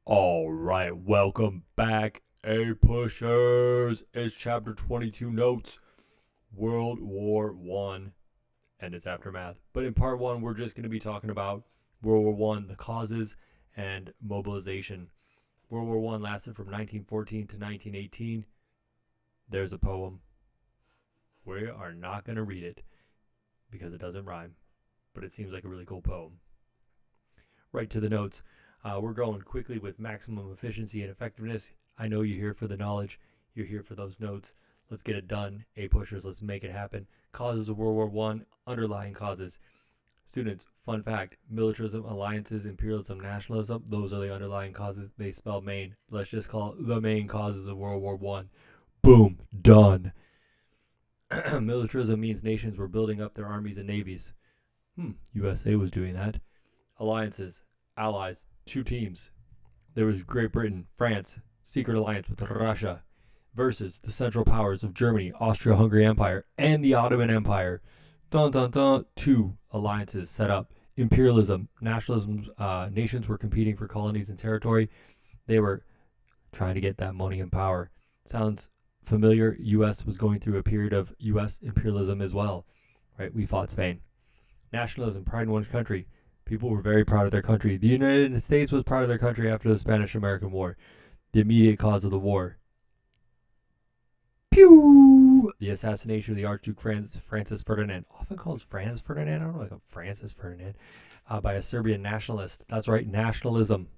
All right, welcome back, A Pushers. It's chapter 22 notes, World War One and its aftermath. But in part one, we're just going to be talking about World War One, the causes, and mobilization. World War One lasted from 1914 to 1918. There's a poem. We are not going to read it because it doesn't rhyme, but it seems like a really cool poem. Right to the notes. We're going quickly with maximum efficiency and effectiveness. I know you're here for the knowledge. You're here for those notes. Let's get it done. A pushers, let's make it happen. Causes of World War One, underlying causes. Students, fun fact, militarism, alliances, imperialism, nationalism, those are the underlying causes. They spell main. Let's just call it the main causes of World War One. Boom, done. Militarism means nations were building up their armies and navies. USA was doing that. Alliances, allies, two teams. There was Great Britain, France, secret alliance with Russia, versus the Central Powers of Germany, Austria-Hungary Empire, and the Ottoman Empire. Dun dun dun. Two alliances set up. Imperialism, nationalism. Nations were competing for colonies and territory. They were trying to get that money and power. Sounds familiar? U.S. was going through a period of U.S. imperialism as well. Right? We fought Spain. Nationalism, pride in one's country. People were very proud of their country. The United States was proud of their country after the Spanish-American War. The immediate cause of the war. Pew! The assassination of the Archduke Francis Ferdinand, often called Franz Ferdinand, I don't know, like a Francis Ferdinand, by a Serbian nationalist. That's right, nationalism.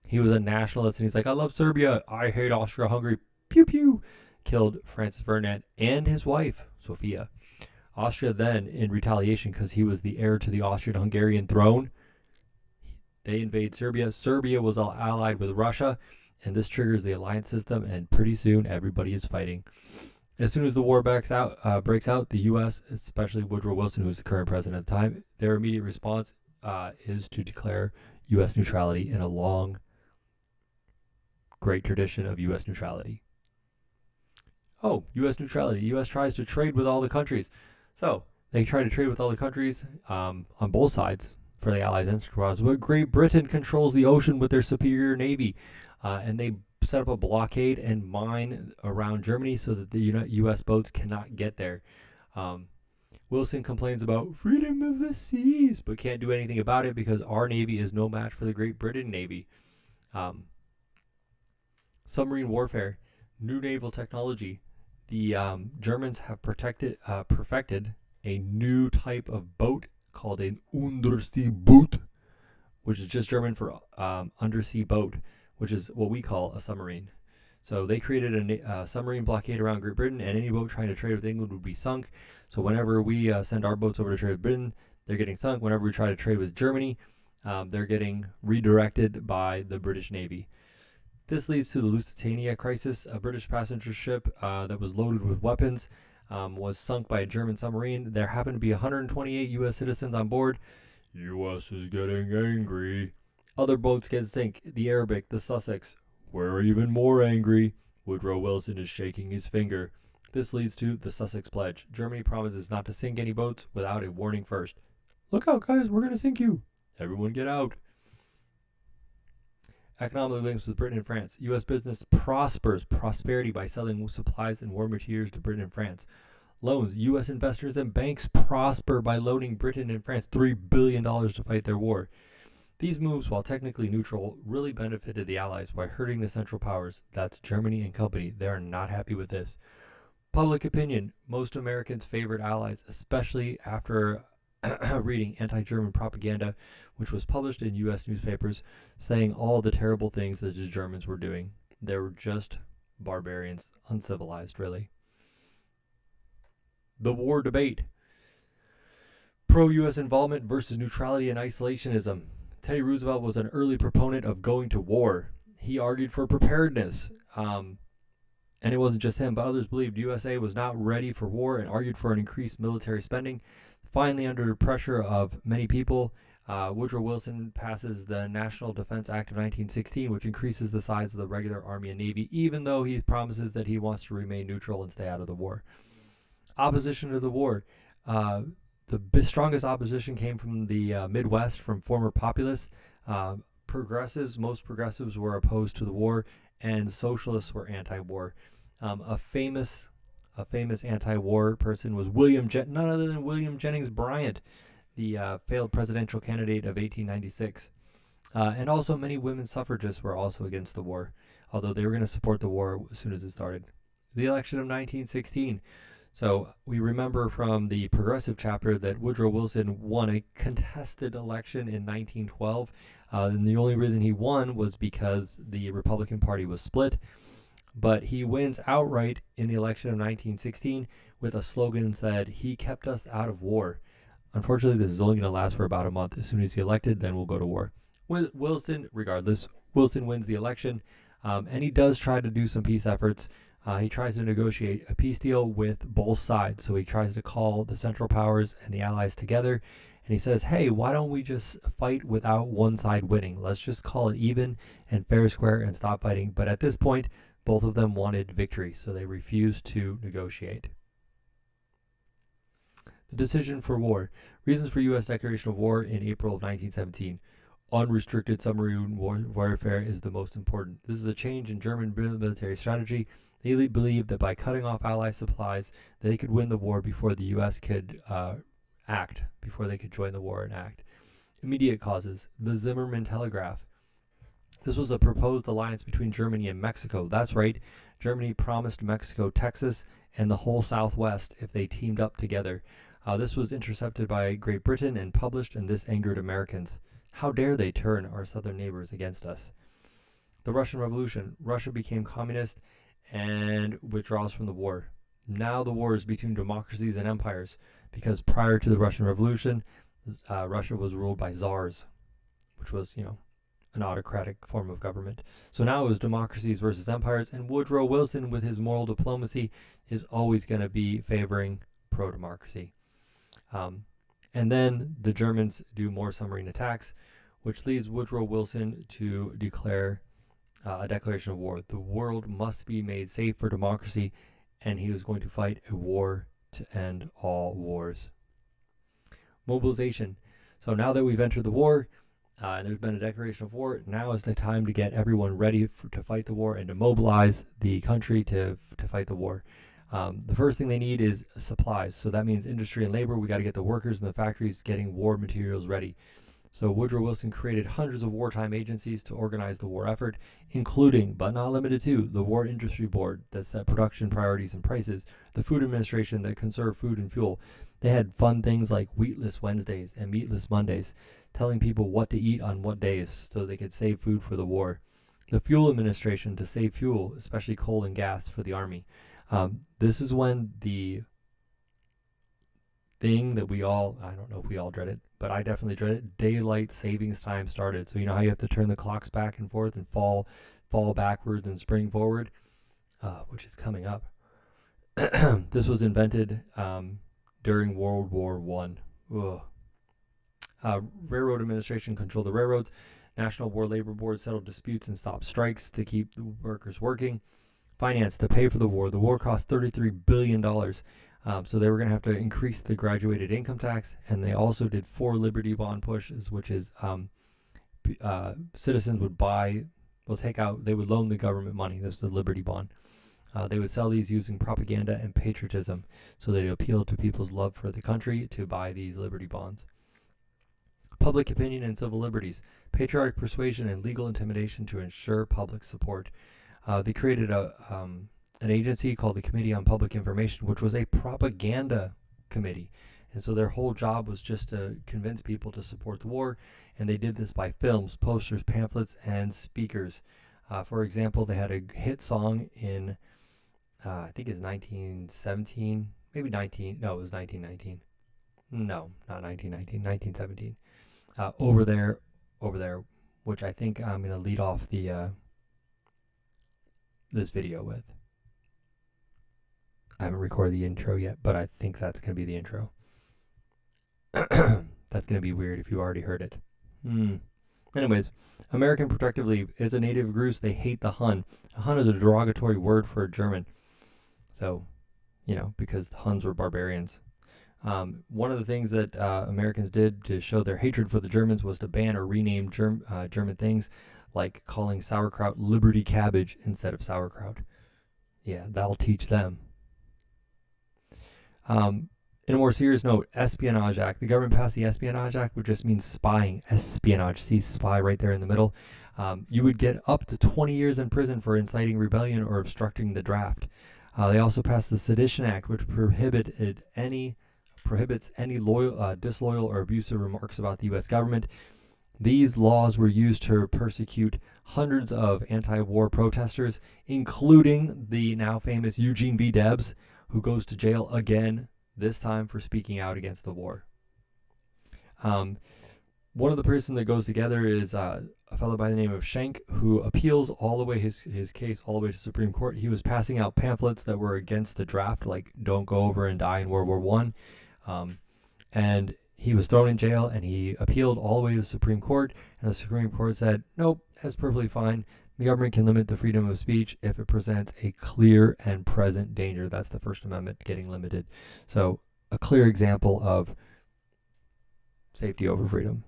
He was a nationalist, and he's like, I love Serbia. I hate Austria-Hungary. Pew, pew. Killed Francis Ferdinand and his wife, Sophia. Austria then, in retaliation, because he was the heir to the Austrian-Hungarian throne, they invade Serbia. Serbia was all allied with Russia, and this triggers the alliance system, and pretty soon everybody is fighting. As soon as the war breaks out, the U.S., especially Woodrow Wilson, who's the current president at the time, their immediate response is to declare U.S. neutrality in a long, great tradition of U.S. neutrality. Oh, U.S. neutrality. U.S. tries to trade with all the countries. So they try to trade with all the countries on both sides for the Allies and Squads. But Great Britain controls the ocean with their superior navy, and they set up a blockade and mine around Germany so that the U.S. boats cannot get there. Wilson complains about freedom of the seas, but can't do anything about it because our navy is no match for the Great Britain navy. Submarine warfare, new naval technology. The Germans have perfected a new type of boat called an Unterseeboot, which is just German for undersea boat, which is what we call a submarine. So they created a submarine blockade around Great Britain, and any boat trying to trade with England would be sunk. So whenever we send our boats over to trade with Britain, they're getting sunk. Whenever we try to trade with Germany, they're getting redirected by the British Navy. This leads to the Lusitania crisis. A British passenger ship that was loaded with weapons was sunk by a German submarine. There happened to be 128 U.S. citizens on board. U.S. is getting angry. Other boats get sunk. The Arabic, the Sussex, we're even more angry. Woodrow Wilson is shaking his finger. This leads to the Sussex Pledge. Germany promises not to sink any boats without a warning first. Look out, guys, we're going to sink you. Everyone get out. Economic links with Britain and France. U.S. business prospers prosperity by selling supplies and war materials to Britain and France. Loans. U.S. investors and banks prosper by loaning Britain and France $3 billion to fight their war. These moves, while technically neutral, really benefited the Allies by hurting the Central Powers. That's Germany and company. They are not happy with this. Public opinion. Most Americans favored Allies, especially after reading anti-German propaganda, which was published in U.S. newspapers, saying all the terrible things that the Germans were doing. They were just barbarians, uncivilized, really. The war debate. Pro-U.S. involvement versus neutrality and isolationism. Teddy Roosevelt was an early proponent of going to war. He argued for preparedness. And it wasn't just him, but others believed USA was not ready for war and argued for an increased military spending. Finally, under pressure of many people, Woodrow Wilson passes the National Defense Act of 1916, which increases the size of the regular Army and Navy, even though he promises that he wants to remain neutral and stay out of the war. Opposition to the war. The strongest opposition came from the Midwest, from former populists. most progressives were opposed to the war, and socialists were anti-war. A famous anti-war person was none other than William Jennings Bryan, the failed presidential candidate of 1896. And also many women suffragists were also against the war, although they were going to support the war as soon as it started. The election of 1916. So we remember from the progressive chapter that Woodrow Wilson won a contested election in 1912. And the only reason he won was because the Republican Party was split. But he wins outright in the election of 1916 with a slogan that said, "He kept us out of war." Unfortunately, this is only going to last for about a month. As soon as he's elected, then we'll go to war. Wilson wins the election, and he does try to do some peace efforts. He tries to negotiate a peace deal with both sides. So he tries to call the Central Powers and the Allies together. And he says, hey, why don't we just fight without one side winning? Let's just call it even and fair square and stop fighting. But at this point, both of them wanted victory, so they refused to negotiate. The decision for war. Reasons for U.S. declaration of war in April of 1917. Unrestricted submarine warfare is the most important. This is a change in German military strategy. They believed that by cutting off Allied supplies, they could win the war before the U.S. could act, before they could join the war and act. Immediate causes. The Zimmermann Telegraph. This was a proposed alliance between Germany and Mexico. That's right. Germany promised Mexico Texas and the whole Southwest if they teamed up together. This was intercepted by Great Britain and published, and this angered Americans. How dare they turn our southern neighbors against us? The Russian Revolution. Russia became communist and withdraws from the war. Now the war is between democracies and empires, because prior to the Russian Revolution, Russia was ruled by czars, which was, an autocratic form of government. So now it was democracies versus empires, and Woodrow Wilson, with his moral diplomacy, is always going to be favoring pro-democracy. And then the Germans do more submarine attacks, which leads Woodrow Wilson to declare a declaration of war. The world must be made safe for democracy, and he was going to fight a war to end all wars. Mobilization. So now that we've entered the war, and there's been a declaration of war, now is the time to get everyone ready to fight the war and to mobilize the country to fight the war. The first thing they need is supplies. So that means industry and labor. We got to get the workers in the factories getting war materials ready. So Woodrow Wilson created hundreds of wartime agencies to organize the war effort, including, but not limited to, the War Industry Board that set production priorities and prices, the Food Administration that conserved food and fuel. They had fun things like wheatless Wednesdays and meatless Mondays, telling people what to eat on what days so they could save food for the war. The Fuel Administration to save fuel, especially coal and gas, for the Army. This is when the thing that I don't know if we all dread it, but I definitely dread it, daylight savings time started. So you know how you have to turn the clocks back and forth and fall backwards and spring forward, which is coming up. This was invented during World War I. Railroad Administration controlled the railroads. National War Labor Board settled disputes and stopped strikes to keep the workers working. Finance to pay for the war. The war cost $33 billion. So they were going to have to increase the graduated income tax, and they also did 4 Liberty Bond pushes, which is citizens would they would loan the government money. This is the Liberty Bond. They would sell these using propaganda and patriotism, so they appealed to people's love for the country to buy these Liberty Bonds. Public opinion and civil liberties, patriotic persuasion and legal intimidation to ensure public support. They created an agency called the Committee on Public Information, which was a propaganda committee. And so their whole job was just to convince people to support the war. And they did this by films, posters, pamphlets, and speakers. For example, they had a hit song in, I think it's 1917, maybe it was 1919. No, not 1919, 1917. Over there, which I think I'm going to lead off this video with. I haven't recorded the intro yet, but I think that's going to be the intro. That's going to be weird if you already heard it. Anyways, American Protective League is a native Greece. They hate the Hun. A Hun is a derogatory word for a German. So, because the Huns were barbarians. One of the things that Americans did to show their hatred for the Germans was to ban or rename German things, like calling sauerkraut Liberty cabbage instead of sauerkraut. Yeah, that'll teach them. In a more serious note, Espionage Act. The government passed the Espionage Act, which just means spying. Espionage. See spy right there in the middle. You would get up to 20 years in prison for inciting rebellion or obstructing the draft. They also passed the Sedition Act, which prohibits any disloyal or abusive remarks about the U.S. government. These laws were used to persecute hundreds of anti-war protesters, including the now famous Eugene V. Debs, who goes to jail again, this time for speaking out against the war. One of the person that goes together is a fellow by the name of Schenck, who appeals all the way his case all the way to Supreme Court. He was passing out pamphlets that were against the draft, like "Don't go over and die in World War I," and he was thrown in jail. And he appealed all the way to the Supreme Court, and the Supreme Court said, "Nope, that's perfectly fine. The government can limit the freedom of speech if it presents a clear and present danger." That's the First Amendment getting limited. So a clear example of safety over freedom.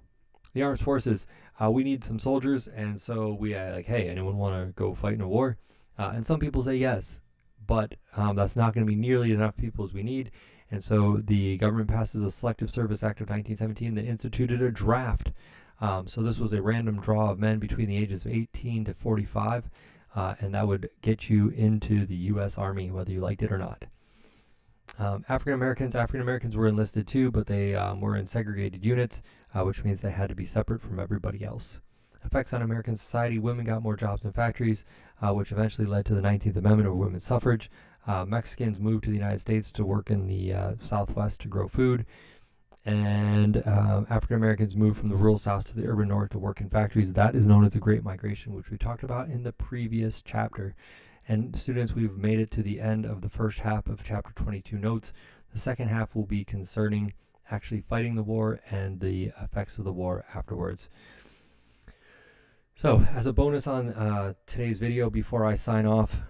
The armed forces, we need some soldiers, and so we like, hey, anyone want to go fight in a war? And some people say yes, but that's not going to be nearly enough people as we need. And so the government passes a Selective Service Act of 1917 that instituted a draft. So this was a random draw of men between the ages of 18 to 45, and that would get you into the U.S. Army, whether you liked it or not. African Americans were enlisted too, but they were in segregated units, which means they had to be separate from everybody else. Effects on American society: women got more jobs in factories, which eventually led to the 19th Amendment of women's suffrage. Mexicans moved to the United States to work in the Southwest to grow food. And African Americans moved from the rural South to the urban North to work in factories. That is known as the Great Migration, which we talked about in the previous chapter. And students, we've made it to the end of the first half of chapter 22 notes. The second half will be concerning actually fighting the war and the effects of the war afterwards. So, as a bonus on today's video, before I sign off,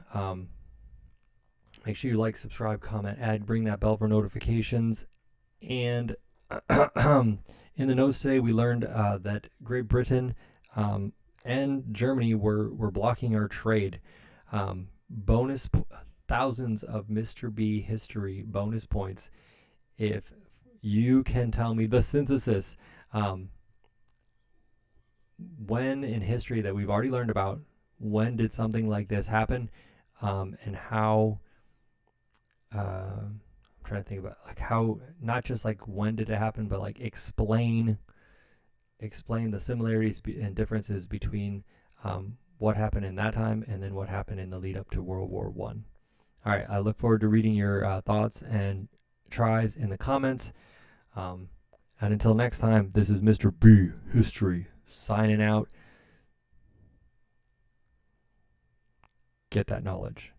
make sure you like, subscribe, comment, add, ring that bell for notifications. And in the notes today, we learned that Great Britain and Germany were blocking our trade. Thousands of Mr. B history bonus points if you can tell me the synthesis. When in history that we've already learned about, when did something like this happen, and how, I'm trying to think about like how, not just like when did it happen, but like explain the similarities and differences between what happened in that time and then what happened in the lead up to World War I. All right, I look forward to reading your thoughts and tries in the comments. And until next time, this is Mr. B History signing out. Get that knowledge.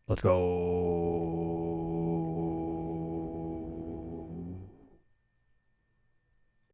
Let's go.